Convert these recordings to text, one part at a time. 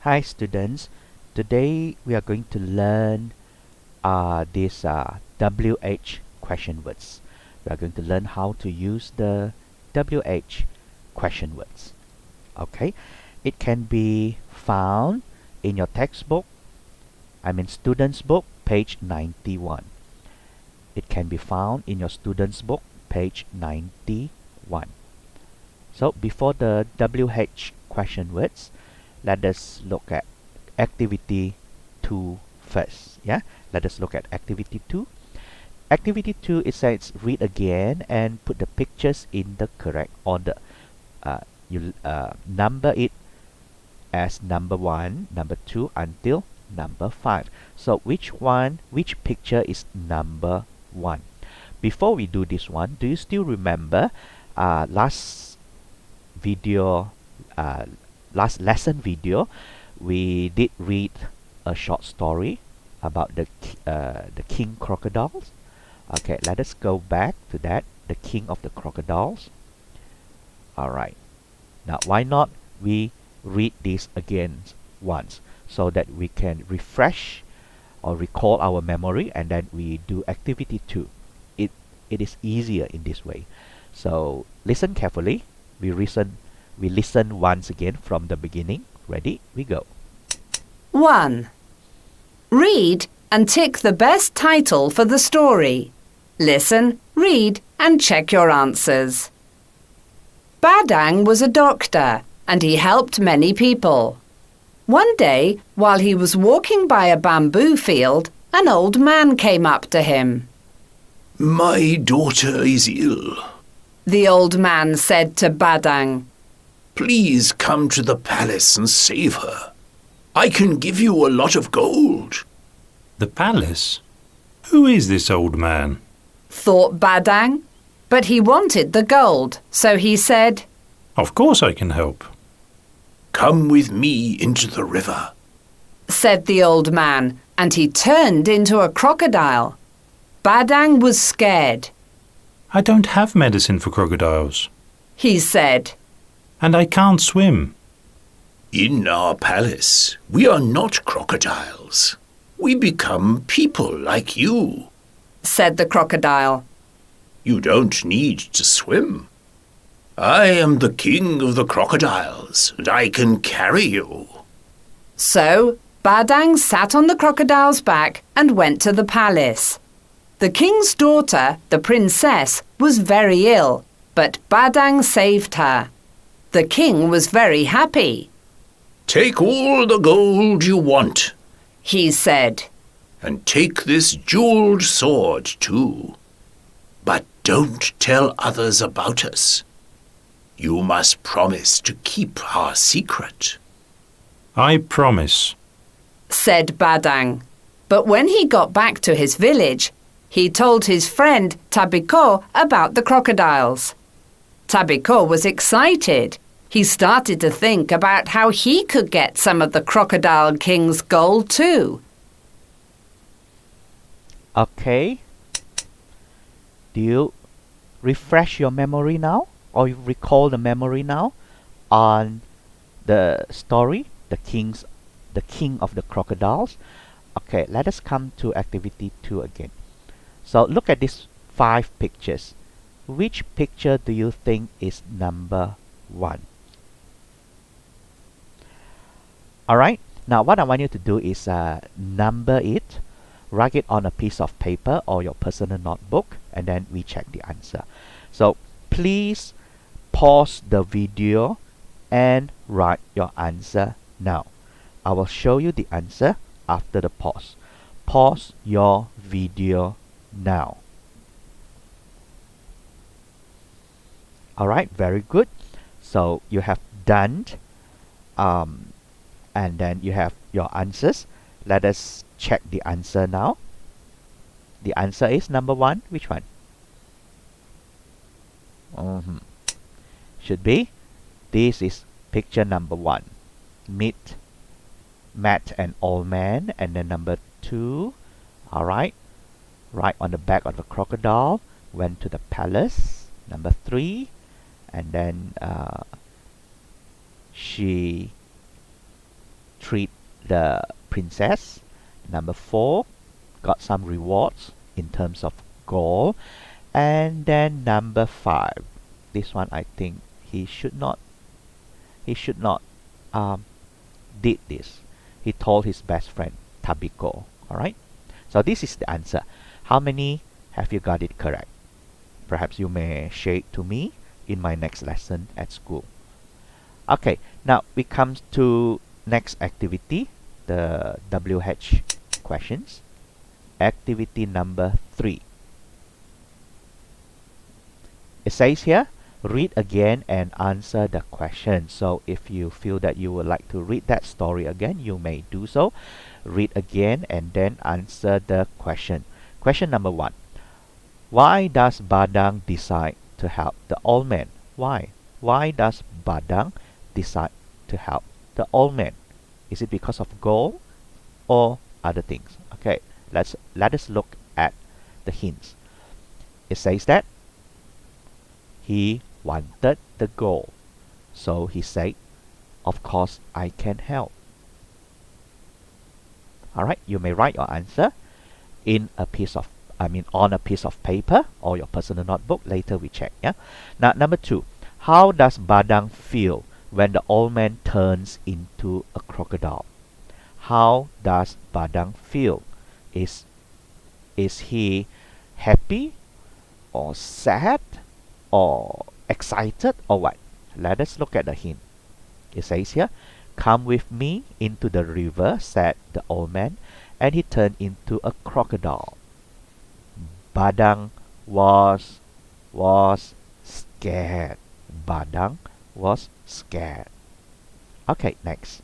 Hi students, today we are going to learn these WH question words. We are going to learn how to use the WH question words. Okay, it can be found in your textbook, student's book, page 91. It can be found in your student's book, page 91. So before the WH question words, let us look at activity 2 first. Yeah, let us look at activity 2. Activity 2, it says read again and put the pictures in the correct order. You number it as number 1, number 2 until number 5. So which picture is number 1? Before we do this one, do you still remember last lesson video, we did read a short story about the king crocodiles. Okay, let us go back to that, the king of the crocodiles. Alright, now why not we read this again once so that we can refresh or recall our memory, and then we do activity 2. It is easier in this way. So listen carefully. We listen once again from the beginning. Ready? We go. 1. Read and tick the best title for the story. Listen, read and check your answers. Badam was a doctor and he helped many people. One day, while he was walking by a bamboo field, an old man came up to him. "My daughter is ill. The old man said to Badam, Please come to the palace and save her. I can give you a lot of gold." The palace? Who is this old man? thought Badam, but he wanted the gold, so he said, Of course I can help. "Come with me into the river." said the old man, and he turned into a crocodile. Badam was scared. I don't have medicine for crocodiles, He said, and I can't swim. "In our palace, we are not crocodiles. We become people like you. said the crocodile. You don't need to swim. I am the king of the crocodiles, and I can carry you." So Badam sat on the crocodile's back and went to the palace. The king's daughter, the princess, was very ill, but Badam saved her. The king was very happy. "Take all the gold you want, He said, and take this jeweled sword too. But don't tell others about us. You must promise to keep our secret." I promise. said Badam. But when he got back to his village, he told his friend Tabiko about the crocodiles. Tabiko was excited. He started to think about how he could get some of the crocodile king's gold too. Okay. Do you refresh your memory now, or you recall the memory now on the story, the king of the crocodiles? Okay, let us come to activity 2 again. So look at these 5 pictures. Which picture do you think is number 1? Alright, now what I want you to do is number it, write it on a piece of paper or your personal notebook, and then we check the answer. So please pause the video and write your answer now. I will show you the answer after the pause. Pause your video now. Alright, very good. So you have done and then you have your answers. Let us check the answer now. The answer is number 1. Which one? Should be. This is picture number 1. Met an old man. And then number 2. Alright. Right on the back of the crocodile. Went to the palace. Number 3. And then she treat the princess. Number 4, got some rewards in terms of gold. And then number 5, this one I think he should not did this. He told his best friend Tabiko. Alright, so this is the answer. How many have you got it correct? Perhaps you may share it to me in my next lesson at school. Okay, now we come to next activity, the WH questions. Activity number 3. It says here, read again and answer the question. So if you feel that you would like to read that story again, you may do so. Read again and then answer the question. Question number 1. Why does Badam decide to help the old man? Why? Why does Badam decide to help the old man? Is it because of gold or other things? Okay, let us look at the hints. It says that he wanted the gold, so he said, of course I can help. Alright, you may write your answer in a piece of on a piece of paper or your personal notebook. Later we check. Yeah. Now number 2. How does Badam feel when the old man turns into a crocodile? How does Badam feel? Is he happy or sad or excited or what? Let us look at the hint. It says here, come with me into the river, said the old man, and he turned into a crocodile. Badam was scared. Badam was scared. Okay, next.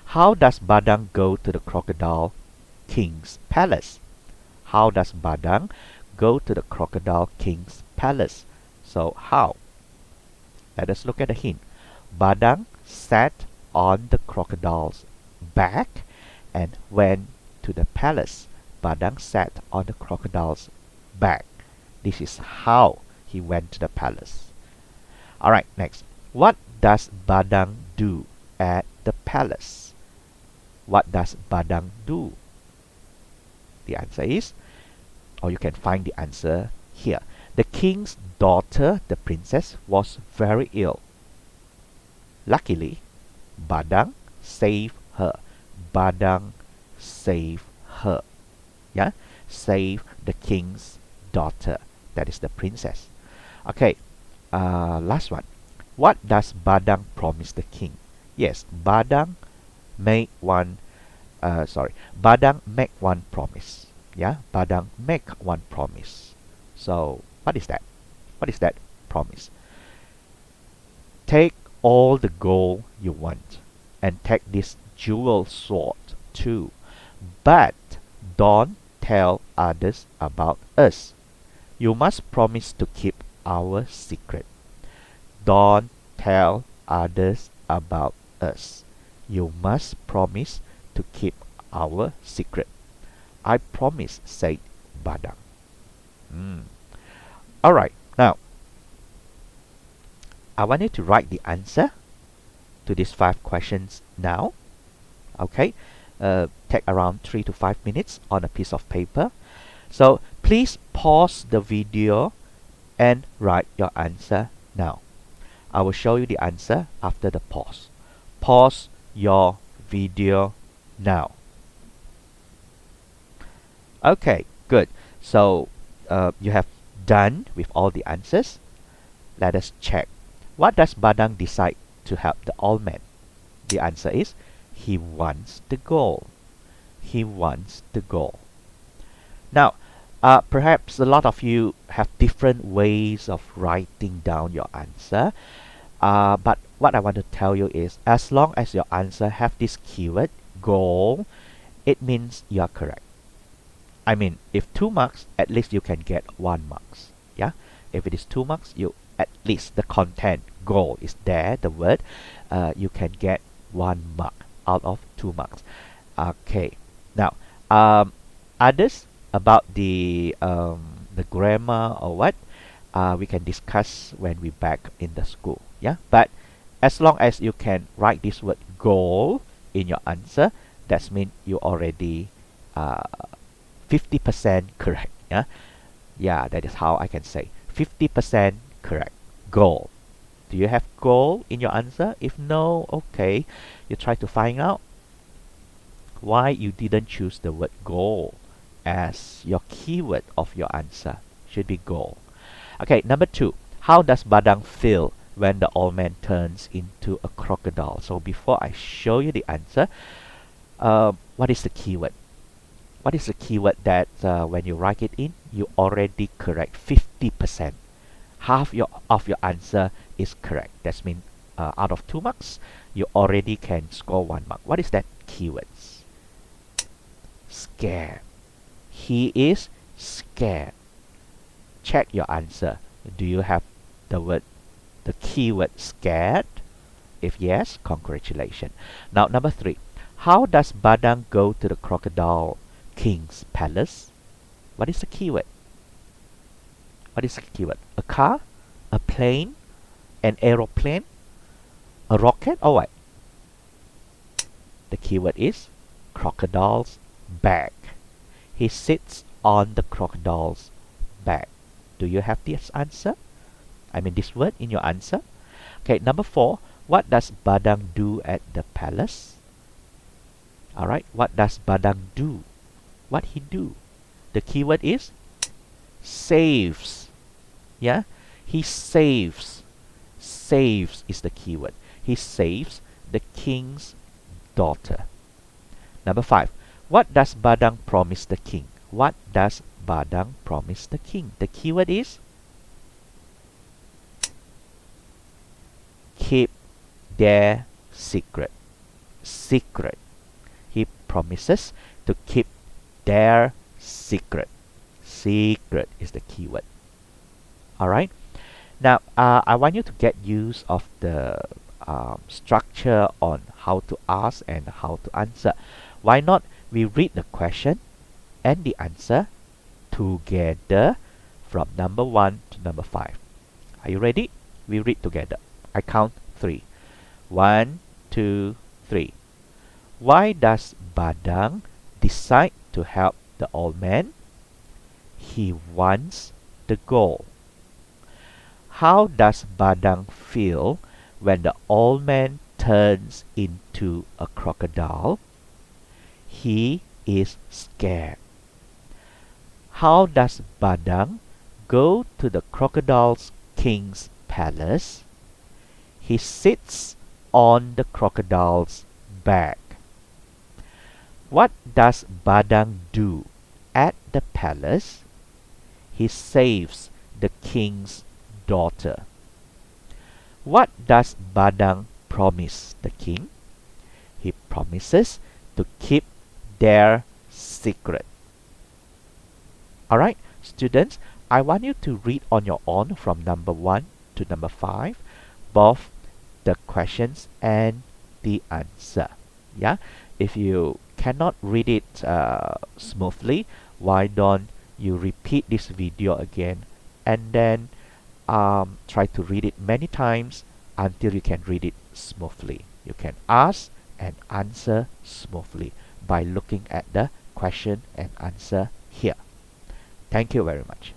How does Badam go to the crocodile king's palace? How does Badam go to the crocodile king's palace? So how? Let us look at the hint. Badam sat on the crocodile's back and went to the palace. Badam sat on the crocodile's back. This is how he went to the palace. Alright, next. What does Badam do at the palace? What does Badam do? The answer is, or you can find the answer here. The king's daughter, the princess, was very ill. Luckily, Badam saved her. Badam saved her. Yeah, save the king's daughter. That is the princess. Okay, last one. What does Badam promise the king? Yes, Badam make one. Badam make one promise. Yeah, Badam make one promise. So what is that? What is that promise? Take all the gold you want and take this jewel sword too, but don't tell others about us. You must promise to keep our secret. Don't tell others about us. You must promise to keep our secret. I promise, said Badam. Alright, now I want you to write the answer to these 5 questions now. Okay, take around 3 to 5 minutes on a piece of paper. So please pause the video and write your answer now. I will show you the answer after the pause. Pause your video now. Okay, good. So you have done with all the answers. Let us check. What does Badam decide to help the old man? The answer is, he wants the gold. He wants the gold. Now, perhaps a lot of you have different ways of writing down your answer. But what I want to tell you is, as long as your answer have this keyword, gold, it means you are correct. I mean, if 2 marks, at least you can get 1 marks. Yeah. If it is 2 marks, you at least the content goal is there. The word, you can get 1 mark out of 2 marks. Okay. Now, others about the grammar or what, we can discuss when we back in the school. Yeah. But as long as you can write this word goal in your answer, that means you already 50% correct. Yeah, yeah, that is how I can say 50% correct. Goal. Do you have goal in your answer? If no, okay, you try to find out why you didn't choose the word goal as your keyword of your answer. Should be goal. Okay, number 2. How does Badam feel when the old man turns into a crocodile? So before I show you the answer, what is the keyword? What is the keyword that when you write it in, you already correct 50%. Half of your answer is correct. That means out of 2 marks, you already can score 1 mark. What is that keywords? Scared. He is scared. Check your answer. Do you have the keyword scared? If yes, congratulations. Now number 3. How does Badam go to the crocodile king's palace? What is the keyword? What is the keyword? A car? A plane? An aeroplane? A rocket? Or what? The keyword is crocodile's back. He sits on the crocodile's back. Do you have this answer? I mean this word in your answer? Okay, number 4. What does Badam do at the palace? Alright, what does Badam do? What he do? The keyword is saves. Yeah, he saves. Saves is the keyword. He saves the king's daughter. Number 5. What does Badam promise the king? What does Badam promise the king? The keyword is keep their secret. Secret. He promises to keep their secret. Secret is the keyword. Alright. Now, I want you to get use of the structure on how to ask and how to answer. Why not we read the question and the answer together from number 1 to number 5. Are you ready? We read together. I count 3. 1, 2, 3. Why does Badam decide to help the old man? He wants the gold. How does Badam feel when the old man turns into a crocodile? He is scared. How does Badam go to the crocodile's king's palace? He sits on the crocodile's back. What does Badam do at the palace? He saves the king's daughter. What does Badam promise the king? He promises to keep their secret. Alright, students, I want you to read on your own from number 1 to number 5, both the questions and the answer. Yeah, if you cannot read it smoothly, why don't you repeat this video again and then try to read it many times until you can read it smoothly. You can ask and answer smoothly by looking at the question and answer here. Thank you very much.